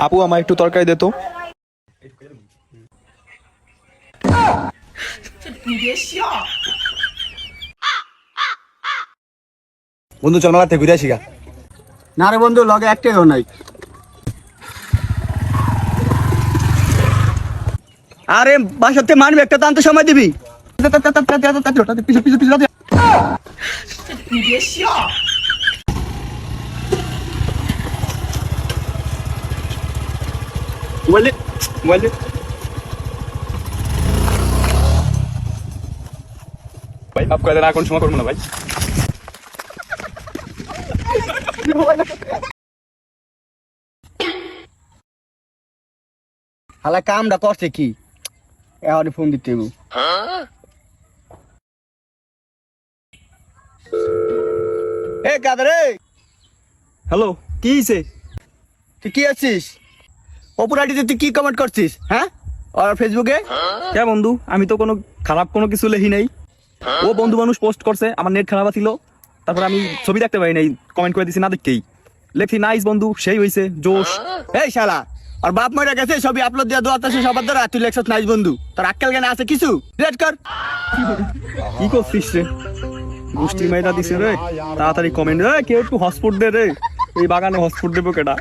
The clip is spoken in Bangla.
আপু আমার একটু তরকারি দে তো। বন্ধু চল মেলাতে ঘুরে আসি গা। না রে বন্ধু, লগে একটাই নাই। আরে বাসাতে মানবে একটা টানতে সময় দিবি। বলে বলে ভাই মাফ করে দেন, আর কোন সময় করবো না ভাই। হালা কামটা করছে কি, এখন ফোন দিতে হইব। এ কাদের, হ্যালো, কি হইছে? তুই কি আছিস? অপরাধীতে তুই কি কমেন্ট করছিস? হ্যাঁ, আর ফেসবুকে কে বন্ধু, আমি তো কোনো খারাপ কোনো কিছু লেখি নাই। ও বন্ধু মানুষ পোস্ট করছে, আমার নেট খারাপ ছিল, তারপর আমি ছবি দেখতে পাই নাই, কমেন্ট করে দিছি না দেখতেই। লেখি নাইস বন্ধু, সেই হইছে জোশ। এই শালা, আর বাপ মরে গেছে, ছবি আপলোড দিয়া দোয়া আছে সবার দ্বারা, তুই লেখছ নাইস বন্ধু। তোর আক্কেল জ্ঞান আছে কিছু? ডিলিট কর। কি করছিস রে? গোষ্ঠী মাইরা দিছে রে, তাড়াতাড়ি কমেন্ট রে, কেউ একটু হটস্পট দে রে, এই বাগানে হটস্পট দেবো কেটা?